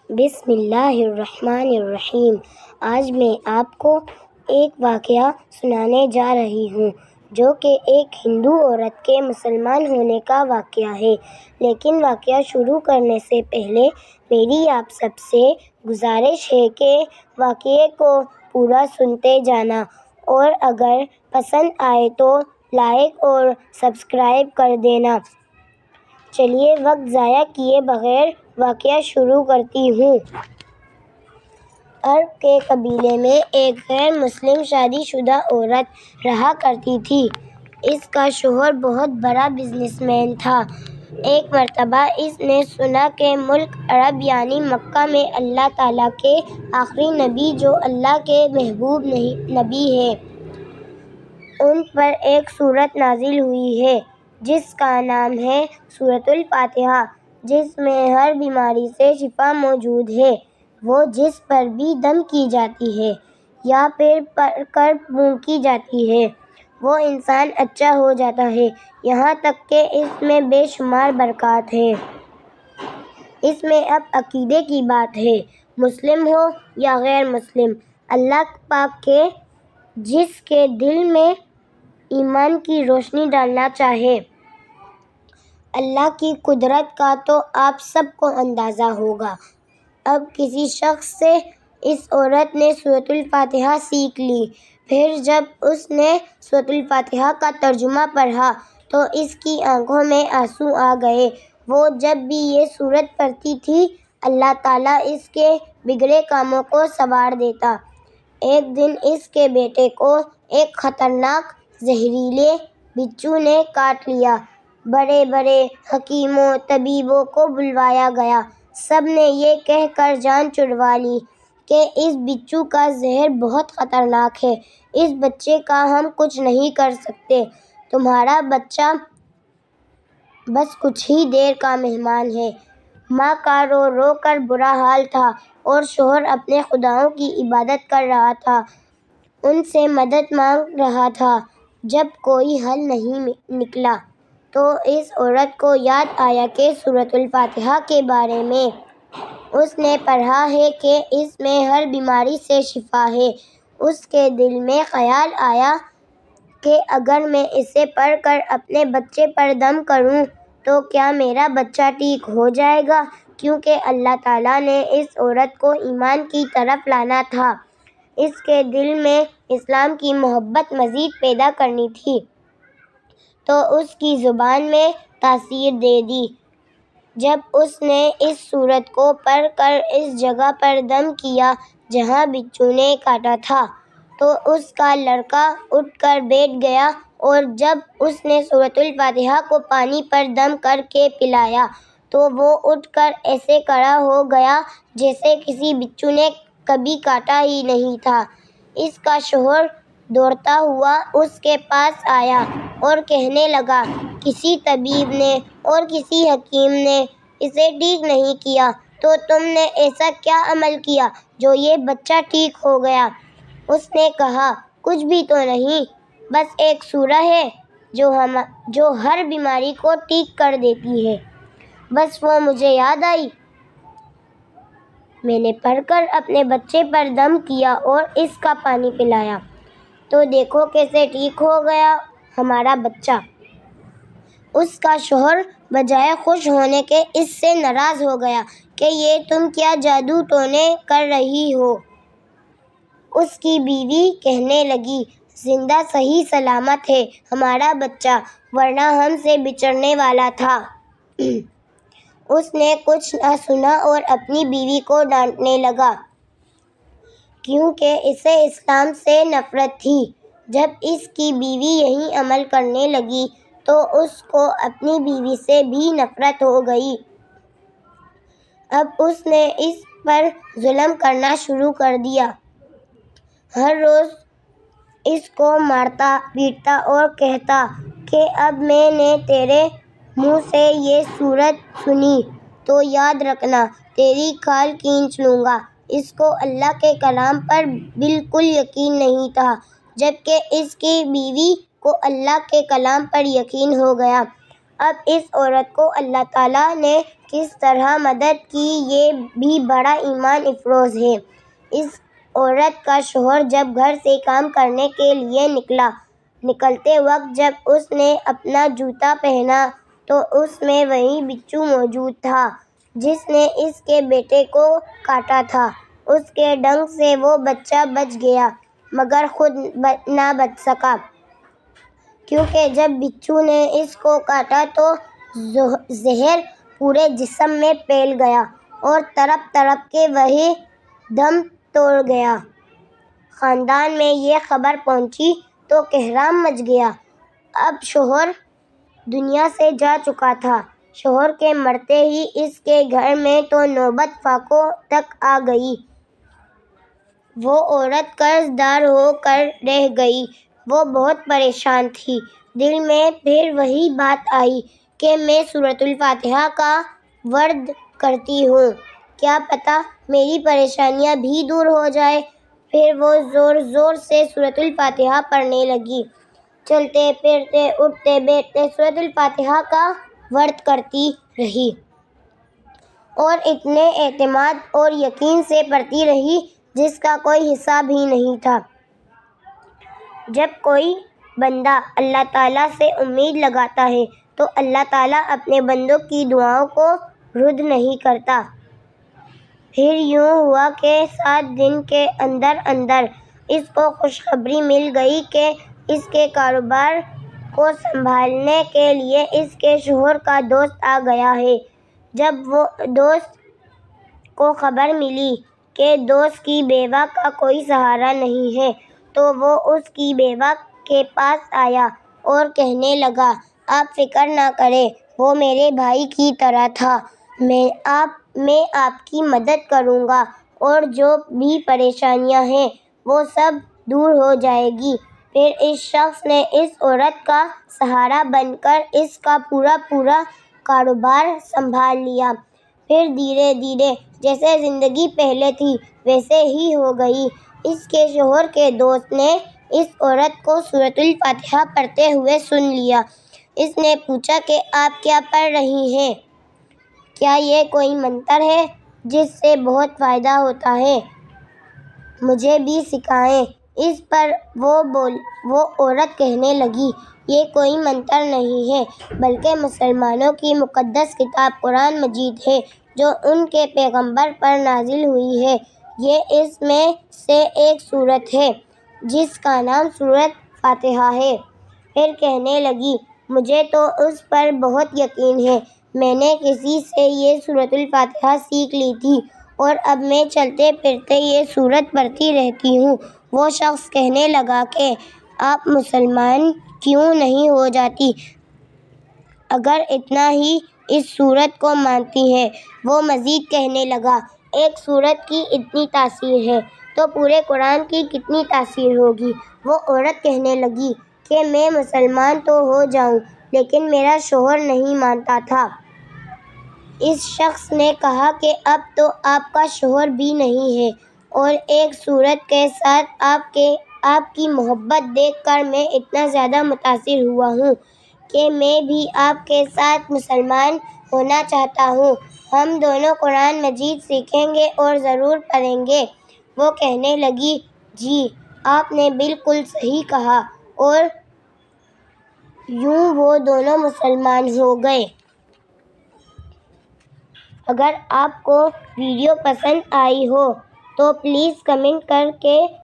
بسم اللہ الرحمن الرحیم۔ آج میں آپ کو ایک واقعہ سنانے جا رہی ہوں جو کہ ایک ہندو عورت کے مسلمان ہونے کا واقعہ ہے۔ لیکن واقعہ شروع کرنے سے پہلے میری آپ سب سے گزارش ہے کہ واقعے کو پورا سنتے جانا، اور اگر پسند آئے تو لائک اور سبسکرائب کر دینا۔ چلیے وقت ضائع کیے بغیر واقعہ شروع کرتی ہوں۔ عرب کے قبیلے میں ایک غیر مسلم شادی شدہ عورت رہا کرتی تھی۔ اس کا شوہر بہت بڑا بزنس مین تھا۔ ایک مرتبہ اس نے سنا کہ ملک عرب یعنی مکہ میں اللہ تعالیٰ کے آخری نبی جو اللہ کے محبوب نبی ہیں، ان پر ایک سورت نازل ہوئی ہے جس کا نام ہے سورۃ الفاتحہ، جس میں ہر بیماری سے شفا موجود ہے۔ وہ جس پر بھی دم کی جاتی ہے یا پھر پڑھ کر پھونکی جاتی ہے، وہ انسان اچھا ہو جاتا ہے، یہاں تک کہ اس میں بے شمار برکات ہیں۔ اس میں اب عقیدے کی بات ہے، مسلم ہو یا غیر مسلم، اللہ پاک کے جس کے دل میں ایمان کی روشنی ڈالنا چاہے۔ اللہ کی قدرت کا تو آپ سب کو اندازہ ہوگا۔ اب کسی شخص سے اس عورت نے سورۃ الفاتحہ سیکھ لی۔ پھر جب اس نے سورۃ الفاتحہ کا ترجمہ پڑھا تو اس کی آنکھوں میں آنسو آ گئے۔ وہ جب بھی یہ سورت پڑھتی تھی، اللہ تعالیٰ اس کے بگڑے کاموں کو سنوار دیتا۔ ایک دن اس کے بیٹے کو ایک خطرناک زہریلے بچھو نے کاٹ لیا۔ بڑے بڑے حکیموں طبیبوں کو بلوایا گیا، سب نے یہ کہہ کر جان چھڑوا لی کہ اس بچھو کا زہر بہت خطرناک ہے، اس بچے کا ہم کچھ نہیں کر سکتے، تمہارا بچہ بس کچھ ہی دیر کا مہمان ہے۔ ماں کا رو رو کر برا حال تھا اور شوہر اپنے خداؤں کی عبادت کر رہا تھا، ان سے مدد مانگ رہا تھا۔ جب کوئی حل نہیں نکلا تو اس عورت کو یاد آیا کہ سورۃ الفاتحہ کے بارے میں اس نے پڑھا ہے کہ اس میں ہر بیماری سے شفا ہے۔ اس کے دل میں خیال آیا کہ اگر میں اسے پڑھ کر اپنے بچے پر دم کروں تو کیا میرا بچہ ٹھیک ہو جائے گا، کیونکہ اللہ تعالیٰ نے اس عورت کو ایمان کی طرف لانا تھا، اس کے دل میں اسلام کی محبت مزید پیدا کرنی تھی، تو اس کی زبان میں تاثیر دے دی۔ جب اس نے اس سورت کو پڑھ کر اس جگہ پر دم کیا جہاں بچھو نے کاٹا تھا تو اس کا لڑکا اٹھ کر بیٹھ گیا، اور جب اس نے سورۃ الفاتحہ کو پانی پر دم کر کے پلایا تو وہ اٹھ کر ایسے کھڑا ہو گیا جیسے کسی بچھو نے کبھی کاٹا ہی نہیں تھا۔ اس کا شوہر دوڑتا ہوا اس کے پاس آیا اور کہنے لگا، کسی طبیب نے اور کسی حکیم نے اسے ٹھیک نہیں کیا، تو تم نے ایسا کیا عمل کیا جو یہ بچہ ٹھیک ہو گیا؟ اس نے کہا، کچھ بھی تو نہیں، بس ایک سورہ ہے جو ہر بیماری کو ٹھیک کر دیتی ہے، بس وہ مجھے یاد آئی، میں نے پڑھ کر اپنے بچے پر دم کیا اور اس کا پانی پلایا، تو دیکھو کیسے ٹھیک ہو گیا ہمارا بچہ۔ اس کا شوہر بجائے خوش ہونے کے اس سے ناراض ہو گیا کہ یہ تم کیا جادو ٹونے کر رہی ہو؟ اس کی بیوی کہنے لگی، زندہ صحیح سلامت ہے ہمارا بچہ، ورنہ ہم سے بچھڑنے والا تھا۔ اس نے کچھ نہ سنا اور اپنی بیوی کو ڈانٹنے لگا، کیونکہ اسے اسلام سے نفرت تھی۔ جب اس کی بیوی یہی عمل کرنے لگی تو اس کو اپنی بیوی سے بھی نفرت ہو گئی۔ اب اس نے اس پر ظلم کرنا شروع کر دیا، ہر روز اس کو مارتا پیٹتا اور کہتا کہ اب میں نے تیرے منہ سے یہ سورت سنی تو یاد رکھنا، تیری کھال کھینچ لوں گا۔ اس کو اللہ کے کلام پر بالکل یقین نہیں تھا، جبکہ اس کی بیوی کو اللہ کے کلام پر یقین ہو گیا۔ اب اس عورت کو اللہ تعالیٰ نے کس طرح مدد کی یہ بھی بڑا ایمان افروز ہے۔ اس عورت کا شوہر جب گھر سے کام کرنے کے لیے نکلتے وقت جب اس نے اپنا جوتا پہنا تو اس میں وہی بچھو موجود تھا جس نے اس کے بیٹے کو کاٹا تھا۔ اس کے ڈنگ سے وہ بچہ بچ گیا مگر خود نہ بچ سکا، کیونکہ جب بچھو نے اس کو کاٹا تو زہر پورے جسم میں پھیل گیا اور تڑپ تڑپ کے وہی دم توڑ گیا۔ خاندان میں یہ خبر پہنچی تو کہرام مچ گیا۔ اب شوہر دنیا سے جا چکا تھا۔ شوہر کے مرتے ہی اس کے گھر میں تو نوبت فاقوں تک آ گئی۔ وہ عورت قرض دار ہو کر رہ گئی۔ وہ بہت پریشان تھی۔ دل میں پھر وہی بات آئی کہ میں سورۃ الفاتحہ کا ورد کرتی ہوں، کیا پتہ میری پریشانیاں بھی دور ہو جائیں۔ پھر وہ زور زور سے سورۃ الفاتحہ پڑھنے لگی۔ چلتے پھرتے اٹھتے بیٹھتے سورۃ الفاتحہ کا ورد کرتی رہی اور اتنے اعتماد اور یقین سے پڑھتی رہی جس کا کوئی حساب ہی نہیں تھا۔ جب کوئی بندہ اللہ تعالیٰ سے امید لگاتا ہے تو اللہ تعالیٰ اپنے بندوں کی دعاؤں کو رد نہیں کرتا۔ پھر یوں ہوا کہ 7 دن کے اندر اندر اس کو خوشخبری مل گئی کہ اس کے کاروبار کو سنبھالنے کے لیے اس کے شوہر کا دوست آ گیا ہے۔ جب وہ دوست کو خبر ملی کہ دوست کی بیوہ کا کوئی سہارا نہیں ہے تو وہ اس کی بیوہ کے پاس آیا اور کہنے لگا، آپ فکر نہ کریں، وہ میرے بھائی کی طرح تھا، میں آپ کی مدد کروں گا اور جو بھی پریشانیاں ہیں وہ سب دور ہو جائیں گی۔ پھر اس شخص نے اس عورت کا سہارا بن کر اس کا پورا کاروبار سنبھال لیا۔ پھر دھیرے دھیرے جیسے زندگی پہلے تھی ویسے ہی ہو گئی۔ اس کے شوہر کے دوست نے اس عورت کو سورۃ الفاتحہ پڑھتے ہوئے سن لیا۔ اس نے پوچھا کہ آپ کیا پڑھ رہی ہیں؟ کیا یہ کوئی منتر ہے جس سے بہت فائدہ ہوتا ہے؟ مجھے بھی سکھائیں۔ اس پر وہ عورت کہنے لگی، یہ کوئی منتر نہیں ہے بلکہ مسلمانوں کی مقدس کتاب قرآن مجید ہے جو ان کے پیغمبر پر نازل ہوئی ہے۔ یہ اس میں سے ایک سورت ہے جس کا نام سورۃ فاتحہ ہے۔ پھر کہنے لگی، مجھے تو اس پر بہت یقین ہے، میں نے کسی سے یہ سورۃ الفاتحہ سیکھ لی تھی اور اب میں چلتے پھرتے یہ سورت پڑھتی رہتی ہوں۔ وہ شخص کہنے لگا کہ آپ مسلمان کیوں نہیں ہو جاتی اگر اتنا ہی اس سورت کو مانتی ہیں؟ وہ مزید کہنے لگا، ایک سورت کی اتنی تاثیر ہے تو پورے قرآن کی کتنی تاثیر ہوگی۔ وہ عورت کہنے لگی کہ میں مسلمان تو ہو جاؤں لیکن میرا شوہر نہیں مانتا تھا۔ اس شخص نے کہا کہ اب تو آپ کا شوہر بھی نہیں ہے اور ایک سورت کے ساتھ آپ کی محبت دیکھ کر میں اتنا زیادہ متاثر ہوا ہوں کہ میں بھی آپ کے ساتھ مسلمان ہونا چاہتا ہوں۔ ہم دونوں قرآن مجید سیکھیں گے اور ضرور پڑھیں گے۔ وہ کہنے لگی، جی آپ نے بالکل صحیح کہا، اور یوں وہ دونوں مسلمان ہو گئے۔ اگر آپ کو ویڈیو پسند آئی ہو تو پلیز کمنٹ کر کے